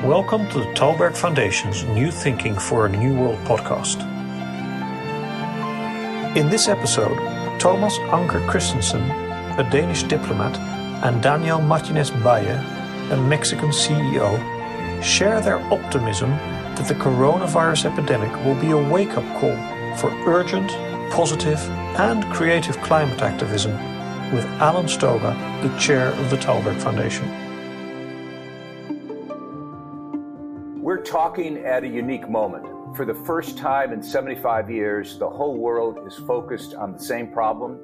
Welcome to the Thalberg Foundation's New Thinking for a New World podcast. In this episode, Tomas Anker Christensen, a Danish diplomat, and Daniel Martinez-Valle, a Mexican CEO, share their optimism that the coronavirus epidemic will be a wake-up call for urgent, positive, and creative climate activism with Alan Stoga, the chair of the Thalberg Foundation. We're talking at a unique moment. For the first time in 75 years, the whole world is focused on the same problem,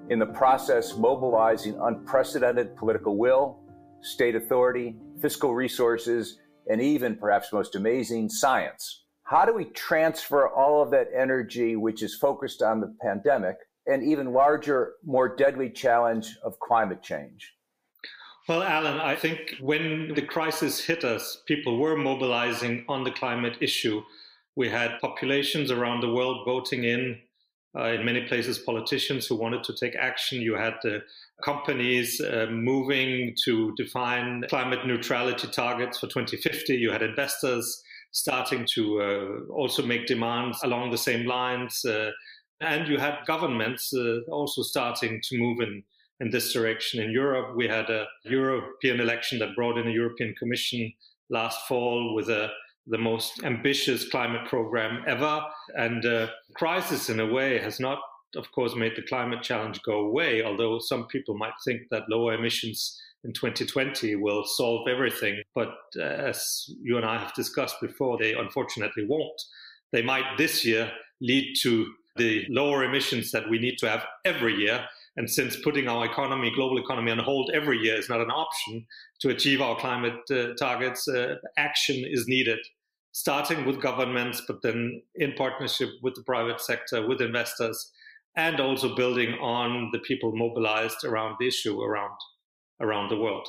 in the process mobilizing unprecedented political will, state authority, fiscal resources, and even, perhaps most amazing, science. How do we transfer all of that energy which is focused on the pandemic and even larger, more deadly challenge of climate change? Well, Alan, I think when the crisis hit us, people were mobilizing on the climate issue. We had populations around the world voting in many places, politicians who wanted to take action. You had the companies moving to define climate neutrality targets for 2050. You had investors starting to also make demands along the same lines. And you had governments also starting to move in this direction. In Europe, we had a European election that brought in a European Commission last fall with the most ambitious climate program ever. And crisis, in a way, has not, of course, made the climate challenge go away, although some people might think that lower emissions in 2020 will solve everything. But as you and I have discussed before, they unfortunately won't. They might this year lead to the lower emissions that we need to have every year. And since putting our economy, global economy, on hold every year is not an option to achieve our climate targets, action is needed, starting with governments, but then in partnership with the private sector, with investors, and also building on the people mobilized around the issue around the world.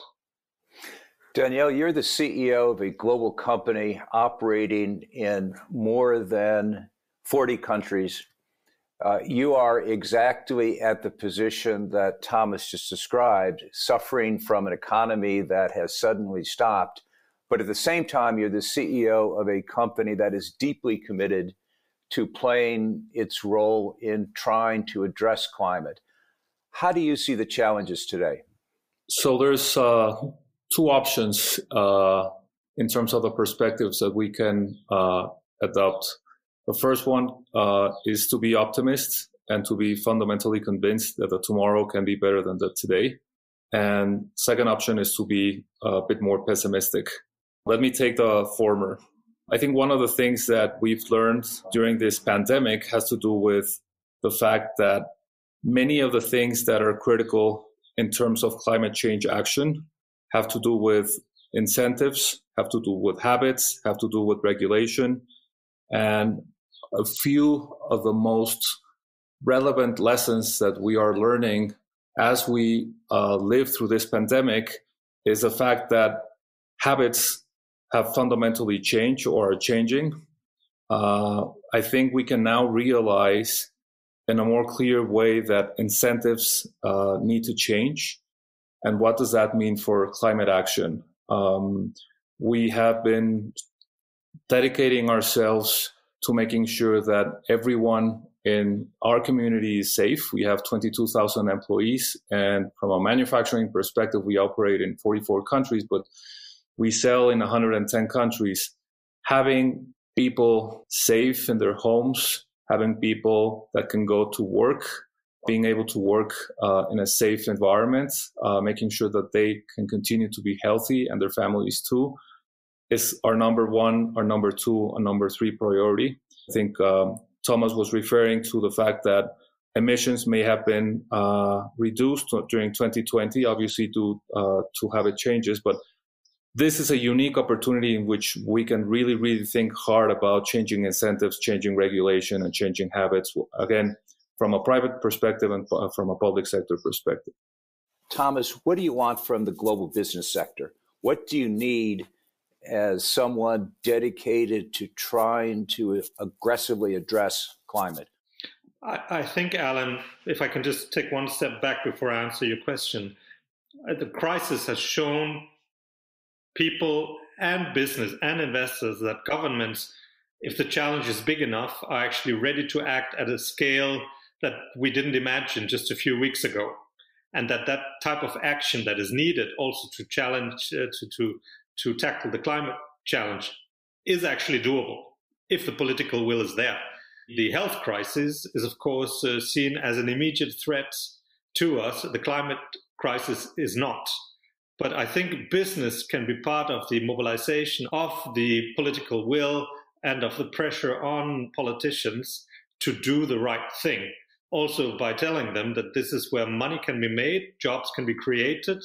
Danielle, you're the CEO of a global company operating in more than 40 countries. You are exactly at the position that Thomas just described, suffering from an economy that has suddenly stopped. But at the same time, you're the CEO of a company that is deeply committed to playing its role in trying to address climate. How do you see the challenges today? So there's two options in terms of the perspectives that we can adopt. The first one is to be optimist and to be fundamentally convinced that the tomorrow can be better than the today. And second option is to be a bit more pessimistic. Let me take the former. I think one of the things that we've learned during this pandemic has to do with the fact that many of the things that are critical in terms of climate change action have to do with incentives, have to do with habits, have to do with regulation. And a few of the most relevant lessons that we are learning as we live through this pandemic is the fact that habits have fundamentally changed or are changing. I think we can now realize in a more clear way that incentives need to change. And what does that mean for climate action? We have been dedicating ourselves to making sure that everyone in our community is safe. We have 22,000 employees, and from a manufacturing perspective, we operate in 44 countries, but we sell in 110 countries. Having people safe in their homes, having people that can go to work, being able to work in a safe environment, making sure that they can continue to be healthy and their families too, is our number one, our number two, and number three priority. I think Thomas was referring to the fact that emissions may have been reduced during 2020, obviously due to habit changes, but this is a unique opportunity in which we can really, really think hard about changing incentives, changing regulation, and changing habits, again, from a private perspective and from a public sector perspective. Thomas, what do you want from the global business sector? What do you need as someone dedicated to trying to aggressively address climate? I think, Alan, if I can just take one step back before I answer your question, the crisis has shown people and business and investors that governments, if the challenge is big enough, are actually ready to act at a scale that we didn't imagine just a few weeks ago. And that type of action that is needed also to challenge, to tackle the climate challenge is actually doable if the political will is there. The health crisis is, of course, seen as an immediate threat to us. The climate crisis is not. But I think business can be part of the mobilization of the political will and of the pressure on politicians to do the right thing. Also by telling them that this is where money can be made, jobs can be created,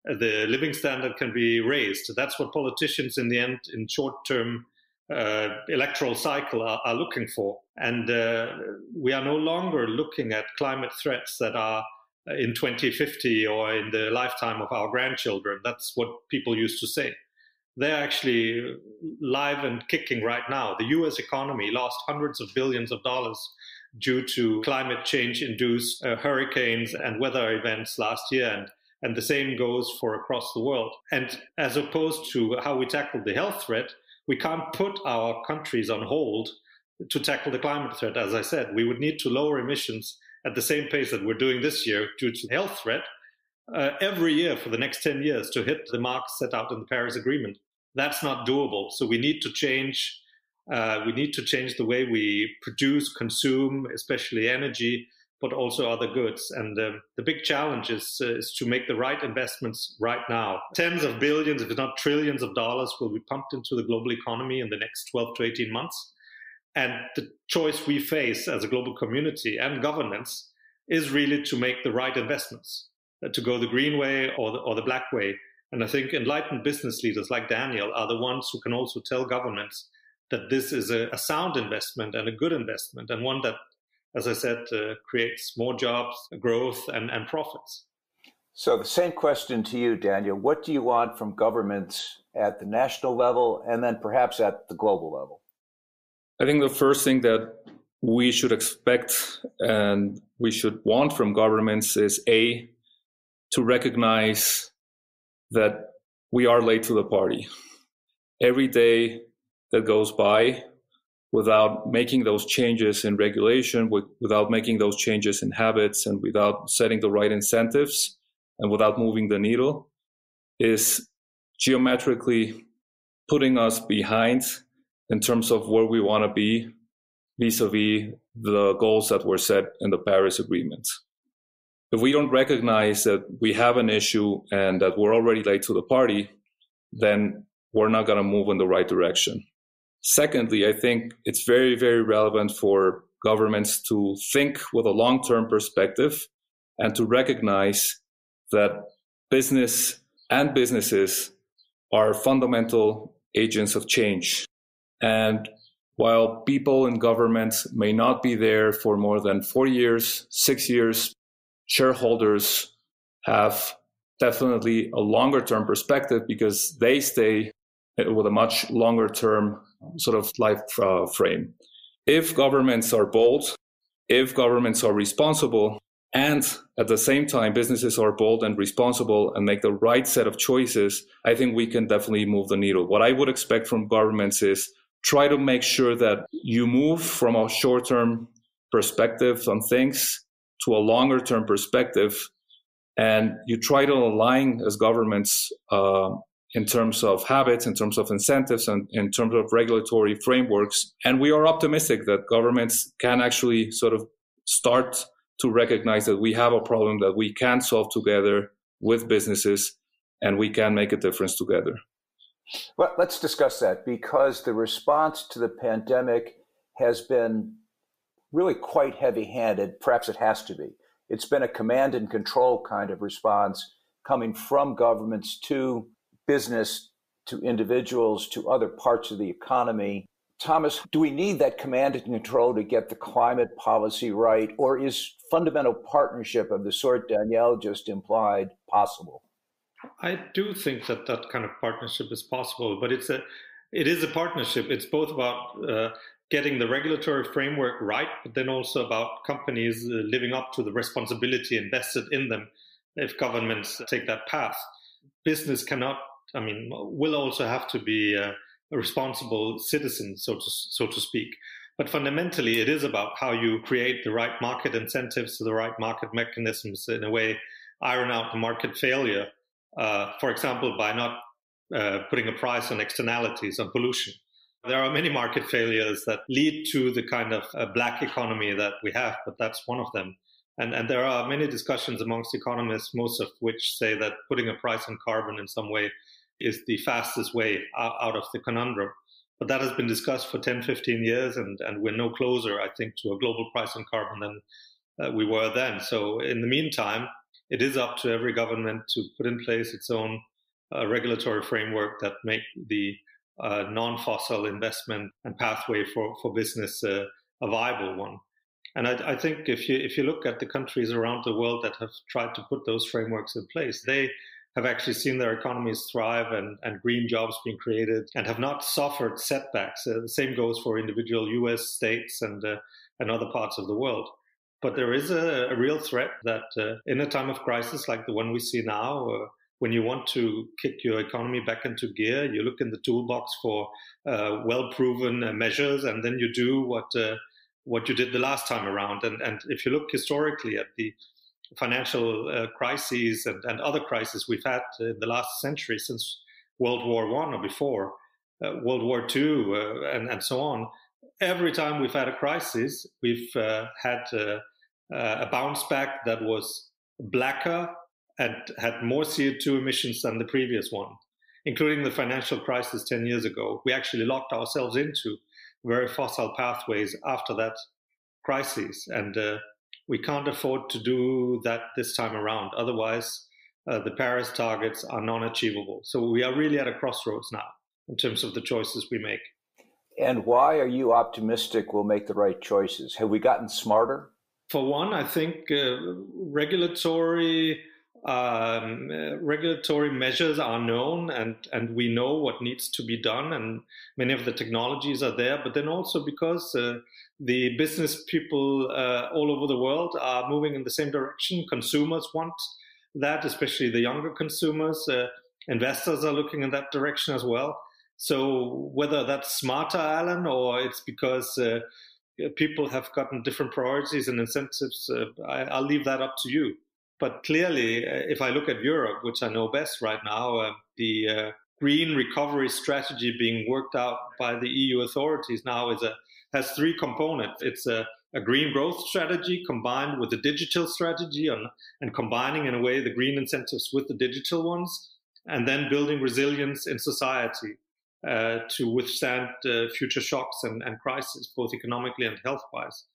the living standard can be raised. That's what politicians in the end, in short-term electoral cycle are looking for. And we are no longer looking at climate threats that are in 2050 or in the lifetime of our grandchildren. That's what people used to say. They're actually live and kicking right now. The US economy lost hundreds of billions of dollars due to climate change-induced hurricanes and weather events last year. And the same goes for across the world. And as opposed to how we tackle the health threat, we can't put our countries on hold to tackle the climate threat. As I said, we would need to lower emissions at the same pace that we're doing this year due to the health threat every year for the next 10 years to hit the marks set out in the Paris Agreement. That's not doable. So we need to change. We need to change the way we produce, consume, especially energy, but also other goods. And the big challenge is to make the right investments right now. Tens of billions, if not trillions of dollars will be pumped into the global economy in the next 12 to 18 months. And the choice we face as a global community and governments is really to make the right investments, to go the green way or the black way. And I think enlightened business leaders like Daniel are the ones who can also tell governments that this is a sound investment and a good investment, and one that, as I said, creates more jobs, growth, and profits. So the same question to you, Daniel. What do you want from governments at the national level and then perhaps at the global level? I think the first thing that we should expect and we should want from governments is to recognize that we are late to the party. Every day that goes by without making those changes in regulation, without making those changes in habits, and without setting the right incentives, and without moving the needle, is geometrically putting us behind in terms of where we want to be vis-a-vis the goals that were set in the Paris Agreement. If we don't recognize that we have an issue and that we're already late to the party, then we're not going to move in the right direction. Secondly, I think it's very, very relevant for governments to think with a long-term perspective and to recognize that business and businesses are fundamental agents of change. And while people in governments may not be there for more than 4 years, 6 years, shareholders have definitely a longer-term perspective because they stay with a much longer-term sort of life frame. If governments are bold, if governments are responsible, and at the same time businesses are bold and responsible and make the right set of choices, I think we can definitely move the needle. What I would expect from governments is try to make sure that you move from a short-term perspective on things to a longer-term perspective, and you try to align as governments in terms of habits, in terms of incentives, and in terms of regulatory frameworks. And we are optimistic that governments can actually sort of start to recognize that we have a problem that we can solve together with businesses, and we can make a difference together. Well, let's discuss that, because the response to the pandemic has been really quite heavy-handed. Perhaps it has to be. It's been a command and control kind of response coming from governments to business, to individuals, to other parts of the economy. Thomas, do we need that command and control to get the climate policy right, or is fundamental partnership of the sort Danielle just implied possible? I do think that that kind of partnership is possible, but it is a partnership. It's both about getting the regulatory framework right, but then also about companies living up to the responsibility invested in them if governments take that path. Business cannot will also have to be a responsible citizen, so to speak. But fundamentally, it is about how you create the right market incentives, the right market mechanisms, in a way, iron out the market failure, for example, by not putting a price on externalities, on pollution. There are many market failures that lead to the kind of black economy that we have, but that's one of them. And there are many discussions amongst economists, most of which say that putting a price on carbon in some way is the fastest way out of the conundrum. But that has been discussed for 10, 15 years, and we're no closer, I think, to a global price on carbon than we were then. So in the meantime, it is up to every government to put in place its own regulatory framework that make the non-fossil investment and pathway for business a viable one. And I think if you look at the countries around the world that have tried to put those frameworks in place, they have actually seen their economies thrive and green jobs being created and have not suffered setbacks. The same goes for individual US states and other parts of the world. But there is a real threat that in a time of crisis like the one we see now, when you want to kick your economy back into gear, you look in the toolbox for well-proven measures, and then you do what you did the last time around. And if you look historically at the financial crises and other crises we've had in the last century, since World War I or before, World War II, and so on, every time we've had a crisis, we've had a bounce back that was blacker and had more CO2 emissions than the previous one, including the financial crisis 10 years ago. We actually locked ourselves into very fossil pathways after that crisis. And we can't afford to do that this time around. Otherwise, the Paris targets are non-achievable. So we are really at a crossroads now in terms of the choices we make. And why are you optimistic we'll make the right choices? Have we gotten smarter? For one, I think regulatory measures are known, and we know what needs to be done, and many of the technologies are there. But then also because the business people all over the world are moving in the same direction. Consumers want that, especially the younger consumers. Investors are looking in that direction as well. So whether that's smarter, Alan, or it's because people have gotten different priorities and incentives, I'll leave that up to you. But clearly, if I look at Europe, which I know best right now, the green recovery strategy being worked out by the EU authorities now has three components. It's a green growth strategy combined with a digital strategy and combining in a way the green incentives with the digital ones, and then building resilience in society to withstand future shocks and crises, both economically and health-wise.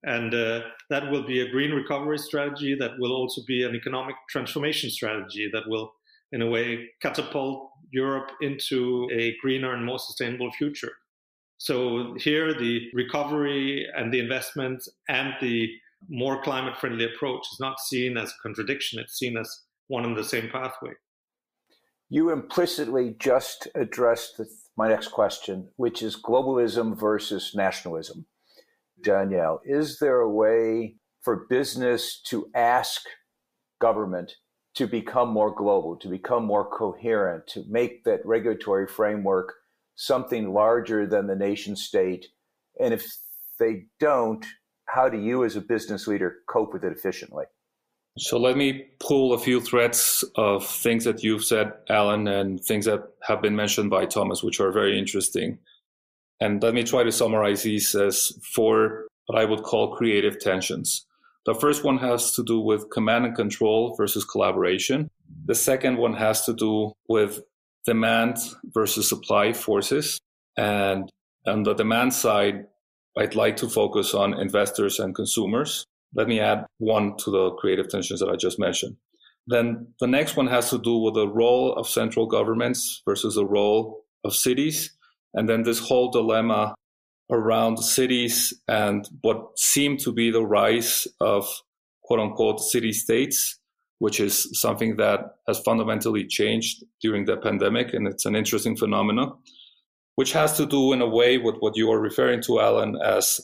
And that will be a green recovery strategy that will also be an economic transformation strategy that will, in a way, catapult Europe into a greener and more sustainable future. So here, the recovery and the investment and the more climate-friendly approach is not seen as a contradiction. It's seen as one and the same pathway. You implicitly just addressed my next question, which is globalism versus nationalism. Daniel, is there a way for business to ask government to become more global, to become more coherent, to make that regulatory framework something larger than the nation state? And if they don't, how do you as a business leader cope with it efficiently? So let me pull a few threads of things that you've said, Alan, and things that have been mentioned by Thomas, which are very interesting. And let me try to summarize these as four what I would call creative tensions. The first one has to do with command and control versus collaboration. The second one has to do with demand versus supply forces. And on the demand side, I'd like to focus on investors and consumers. Let me add one to the creative tensions that I just mentioned. Then the next one has to do with the role of central governments versus the role of cities. And then this whole dilemma around cities and what seemed to be the rise of quote unquote city states, which is something that has fundamentally changed during the pandemic. And it's an interesting phenomenon, which has to do in a way with what you are referring to, Alan, as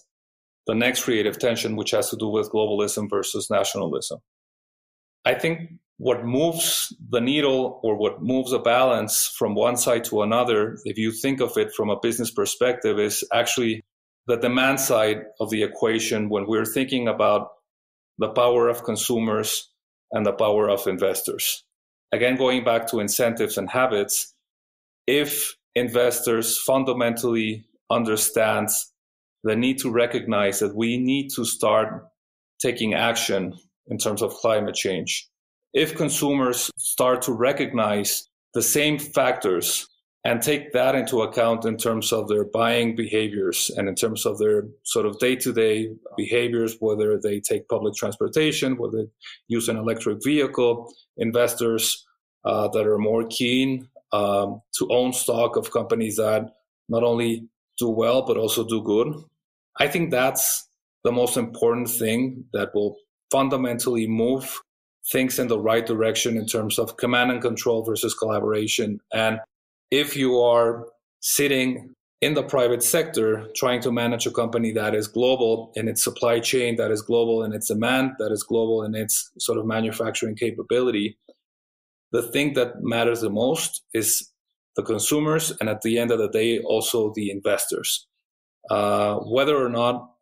the next creative tension, which has to do with globalism versus nationalism. I think what moves the needle or what moves a balance from one side to another, if you think of it from a business perspective, is actually the demand side of the equation when we're thinking about the power of consumers and the power of investors. Again, going back to incentives and habits, if investors fundamentally understand the need to recognize that we need to start taking action in terms of climate change, if consumers start to recognize the same factors and take that into account in terms of their buying behaviors and in terms of their sort of day-to-day behaviors, whether they take public transportation, whether they use an electric vehicle, investors that are more keen to own stock of companies that not only do well, but also do good. I think that's the most important thing that will fundamentally move things in the right direction in terms of command and control versus collaboration. And if you are sitting in the private sector trying to manage a company that is global in its supply chain, that is global in its demand, that is global in its sort of manufacturing capability, the thing that matters the most is the consumers, and at the end of the day, also the investors. Whether or not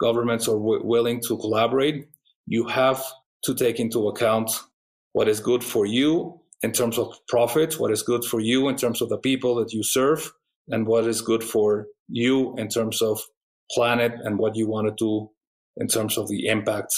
governments are willing to collaborate, you have to take into account what is good for you in terms of profit, what is good for you in terms of the people that you serve, and what is good for you in terms of planet and what you want to do in terms of the impact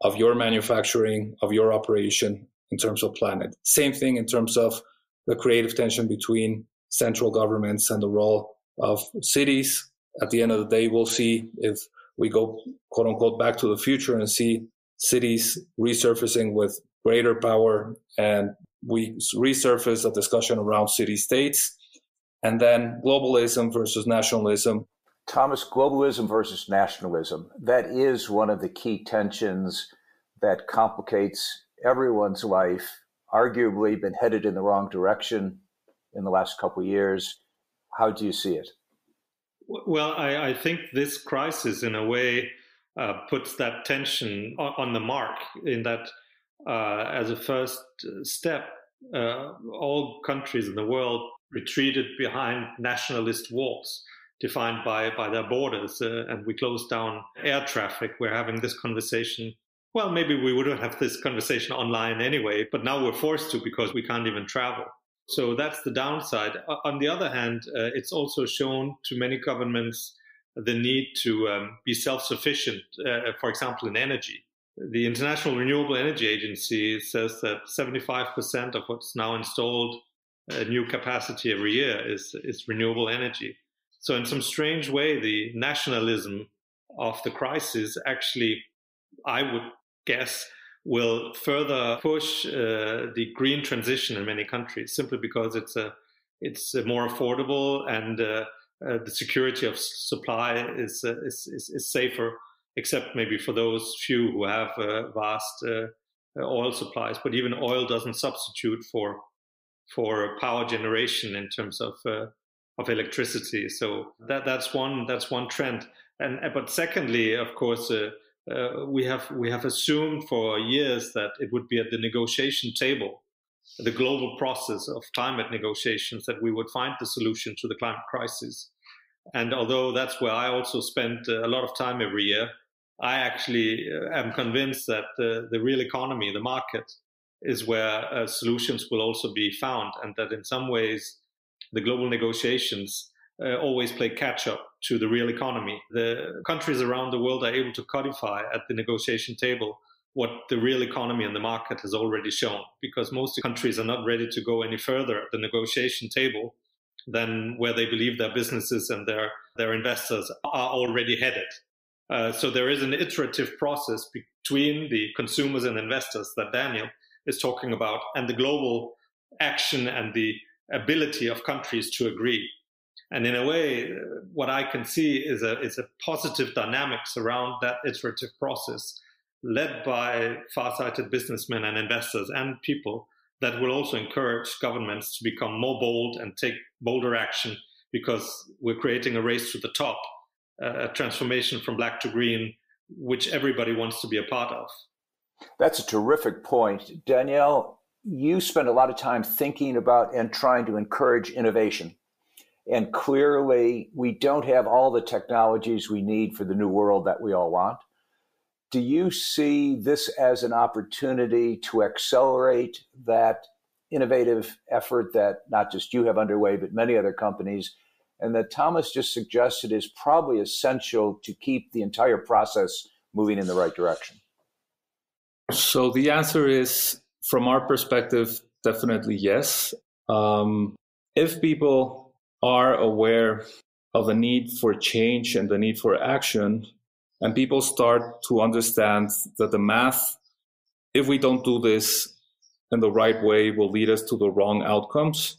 of your manufacturing, of your operation in terms of planet. Same thing in terms of the creative tension between central governments and the role of cities. At the end of the day, we'll see if we go, quote unquote, back to the future and see cities resurfacing with greater power, and we resurface a discussion around city-states, and then globalism versus nationalism. Thomas, globalism versus nationalism, that is one of the key tensions that complicates everyone's life, arguably been headed in the wrong direction in the last couple of years. How do you see it? Well, I think this crisis, in a way, puts that tension on the mark, in that as a first step, all countries in the world retreated behind nationalist walls defined by their borders, and we closed down air traffic. We're having this conversation. Well, maybe we wouldn't have this conversation online anyway, but now we're forced to because we can't even travel. So that's the downside. On the other hand, it's also shown to many governments the need to be self-sufficient, for example, in energy. The International Renewable Energy Agency says that 75% of what's now installed new capacity every year is renewable energy. So in some strange way, the nationalism of the crisis actually, I would guess, will further push the green transition in many countries, simply because it's more affordable, and the security of supply is safer, except maybe for those few who have vast oil supplies. But even oil doesn't substitute for power generation in terms of electricity. So that's one trend. But secondly, of course, we have assumed for years that it would be at the negotiation table, the global process of climate negotiations, that we would find the solution to the climate crisis. And although that's where I also spend a lot of time every year, I actually am convinced that the real economy, the market, is where solutions will also be found, and that in some ways the global negotiations always play catch up to the real economy. The countries around the world are able to codify at the negotiation table what the real economy and the market has already shown, because most countries are not ready to go any further at the negotiation table than where they believe their businesses and their investors are already headed. So there is an iterative process between the consumers and investors that Daniel is talking about, and the global action and the ability of countries to agree. And in a way, what I can see is a positive dynamics around that iterative process, led by far-sighted businessmen and investors and people, that will also encourage governments to become more bold and take bolder action, because we're creating a race to the top, a transformation from black to green, which everybody wants to be a part of. That's a terrific point. Danielle, you spend a lot of time thinking about and trying to encourage innovation. And clearly, we don't have all the technologies we need for the new world that we all want. Do you see this as an opportunity to accelerate that innovative effort that not just you have underway, but many other companies, and that Thomas just suggested is probably essential to keep the entire process moving in the right direction? So the answer is, from our perspective, definitely yes. If people are aware of the need for change and the need for action, and people start to understand that the math, if we don't do this in the right way, will lead us to the wrong outcomes,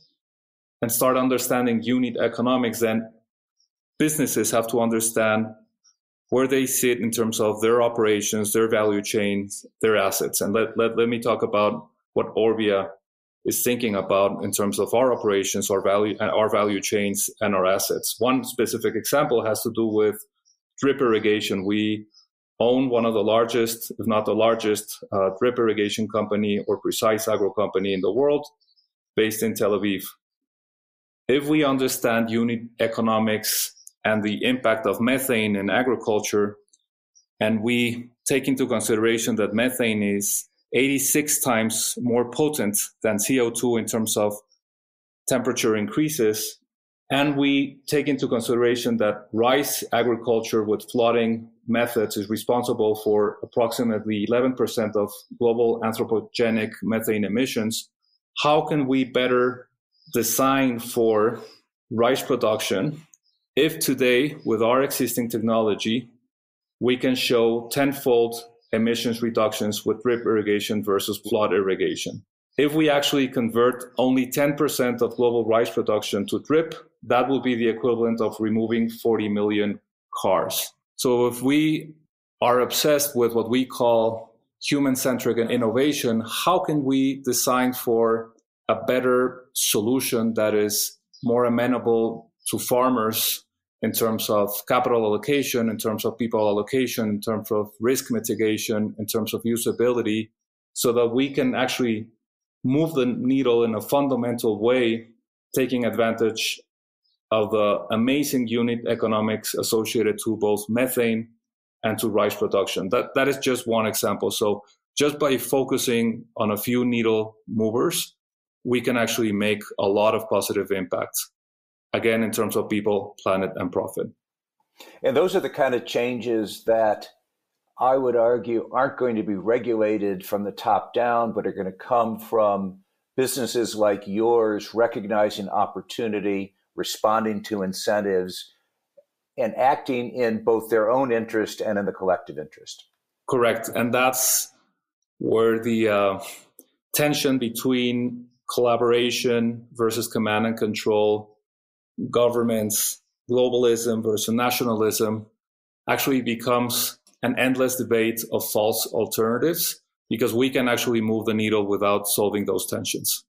and start understanding unit economics, then businesses have to understand where they sit in terms of their operations, their value chains, their assets. And let me talk about what Orbia is thinking about in terms of our operations, our value chains, and our assets. One specific example has to do with drip irrigation. We own one of the largest, if not the largest, drip irrigation company or precise agro company in the world, based in Tel Aviv. If we understand unit economics and the impact of methane in agriculture, and we take into consideration that methane is 86 times more potent than CO2 in terms of temperature increases, and we take into consideration that rice agriculture with flooding methods is responsible for approximately 11% of global anthropogenic methane emissions, how can we better design for rice production if today, with our existing technology, we can show tenfold emissions reductions with drip irrigation versus flood irrigation? If we actually convert only 10% of global rice production to drip, that will be the equivalent of removing 40 million cars. So if we are obsessed with what we call human-centric innovation, how can we design for a better solution that is more amenable to farmers in terms of capital allocation, in terms of people allocation, in terms of risk mitigation, in terms of usability, so that we can actually move the needle in a fundamental way, taking advantage of the amazing unit economics associated to both methane and to rice production. That is just one example. So just by focusing on a few needle movers, we can actually make a lot of positive impacts, again, in terms of people, planet, and profit. And those are the kind of changes that I would argue aren't going to be regulated from the top down, but are going to come from businesses like yours recognizing opportunity, responding to incentives, and acting in both their own interest and in the collective interest. Correct. And that's where the tension between collaboration versus command and control, governments, globalism versus nationalism, actually becomes an endless debate of false alternatives, because we can actually move the needle without solving those tensions.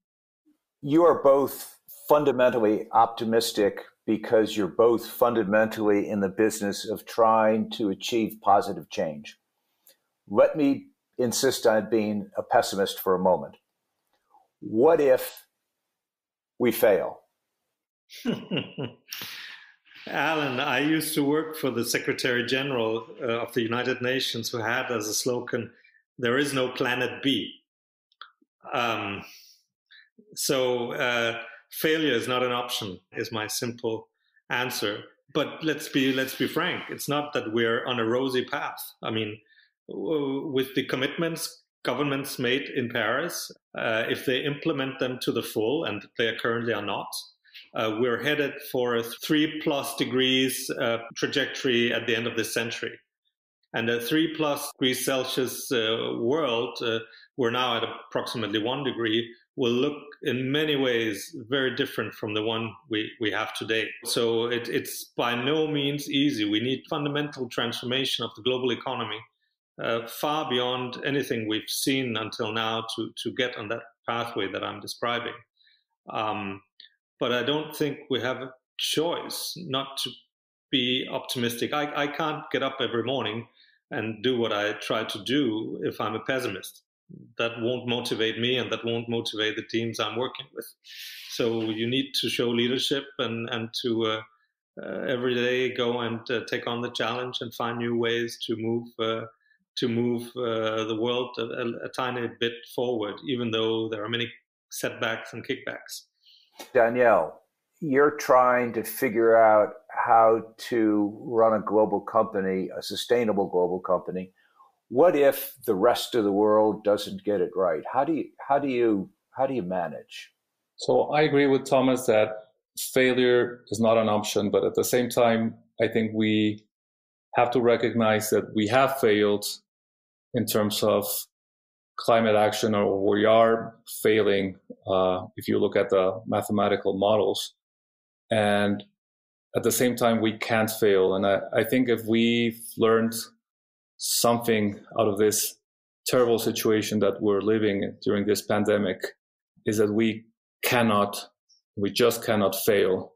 You are both fundamentally optimistic because you're both fundamentally in the business of trying to achieve positive change. Let me insist on being a pessimist for a moment. What if we fail? Alan, I used to work for the Secretary General of the United Nations, who had as a slogan, "There is no planet B." So failure is not an option, is my simple answer. But let's be frank. It's not that we're on a rosy path. I mean, with the commitments governments made in Paris, if they implement them to the full, and they currently are not, we're headed for a 3+ degrees trajectory at the end of this century. And a 3+ degrees Celsius world, we're now at approximately 1 degree, will look in many ways very different from the one we have today. So it's by no means easy. We need fundamental transformation of the global economy, far beyond anything we've seen until now to get on that pathway that I'm describing. But I don't think we have a choice not to be optimistic. I can't get up every morning and do what I try to do if I'm a pessimist. That won't motivate me, and that won't motivate the teams I'm working with. So you need to show leadership and to every day go and take on the challenge and find new ways to move the world a tiny bit forward, even though there are many setbacks and kickbacks. Daniel, you're trying to figure out how to run a global company, a sustainable global company. What if the rest of the world doesn't get it right? How do you manage? So I agree with Thomas that failure is not an option, but at the same time, I think we have to recognize that we have failed in terms of climate action, or we are failing if you look at the mathematical models. And at the same time, we can't fail. And I think if we've learned something out of this terrible situation that we're living during this pandemic, is that we just cannot fail.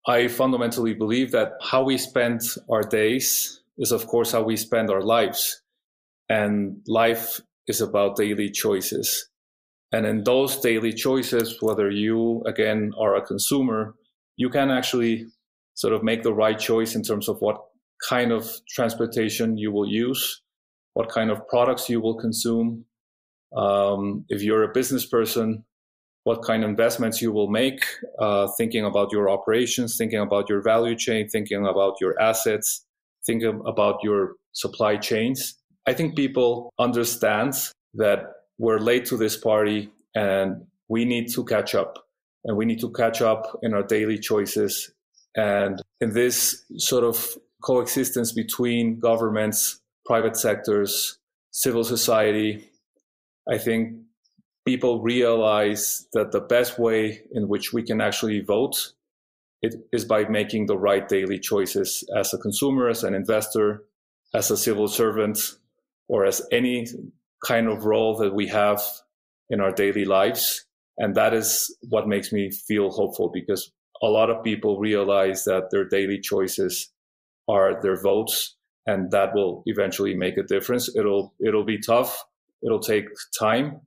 I fundamentally believe that how we spend our days is, of course, how we spend our lives. And life is about daily choices. And in those daily choices, whether you, again, are a consumer, you can actually sort of make the right choice in terms of what kind of transportation you will use, what kind of products you will consume. If you're a business person, what kind of investments you will make, thinking about your operations, thinking about your value chain, thinking about your assets, thinking about your supply chains. I think people understand that we're late to this party and we need to catch up. And we need to catch up in our daily choices. And in this sort of coexistence between governments, private sectors, civil society, I think people realize that the best way in which we can actually vote it is by making the right daily choices as a consumer, as an investor, as a civil servant, or as any kind of role that we have in our daily lives. And that is what makes me feel hopeful, because a lot of people realize that their daily choices are their votes, and that will eventually make a difference. It'll be tough. It'll take time,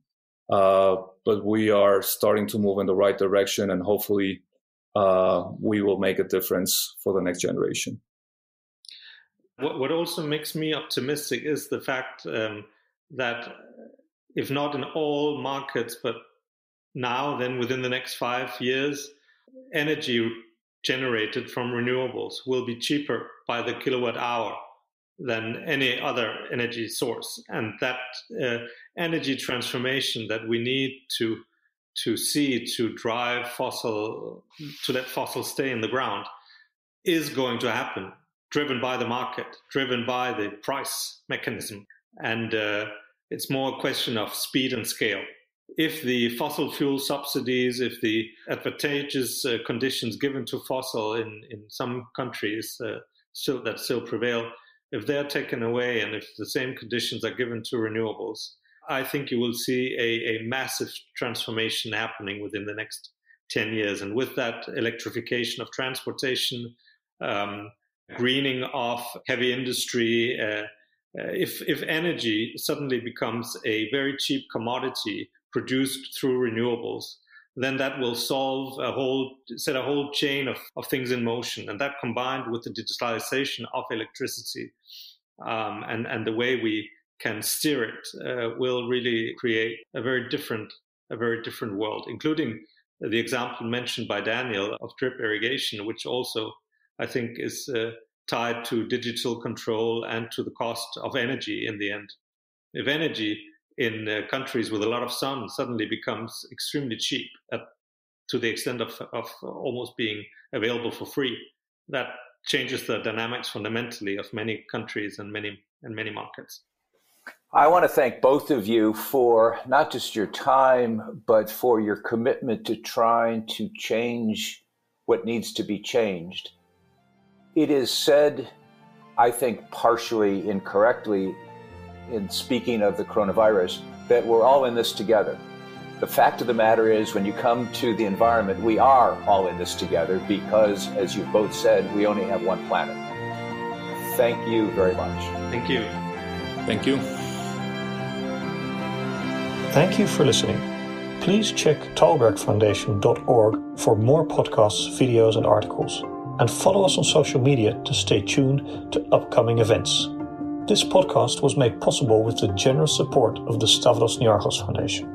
but we are starting to move in the right direction, and hopefully we will make a difference for the next generation. What also makes me optimistic is the fact that if not in all markets, but now, then within the next 5 years, energy generated from renewables will be cheaper by the kilowatt hour than any other energy source. And that energy transformation that we need to see to drive to let fossil stay in the ground is going to happen, driven by the market, driven by the price mechanism. And it's more a question of speed and scale. If the fossil fuel subsidies, if the advantageous conditions given to fossil in some countries still prevail, if they're taken away and if the same conditions are given to renewables, I think you will see a massive transformation happening within the next 10 years. And with that, electrification of transportation, greening of heavy industry, if energy suddenly becomes a very cheap commodity produced through renewables, then that will set a whole chain of things in motion. And that, combined with the digitalization of electricity and the way we can steer it, will really create a very different world, including the example mentioned by Daniel of drip irrigation, which also I think is tied to digital control and to the cost of energy in the end. If energy in countries with a lot of sun suddenly becomes extremely cheap to the extent of almost being available for free, that changes the dynamics fundamentally of many countries and many markets. I want to thank both of you for not just your time, but for your commitment to trying to change what needs to be changed. It is said, I think partially incorrectly, in speaking of the coronavirus, that we're all in this together. The fact of the matter is, when you come to the environment, we are all in this together because, as you both said, we only have one planet. Thank you very much. Thank you. Thank you. Thank you for listening. Please check talbergfoundation.org for more podcasts, videos, and articles, and follow us on social media to stay tuned to upcoming events. This podcast was made possible with the generous support of the Stavros Niarchos Foundation.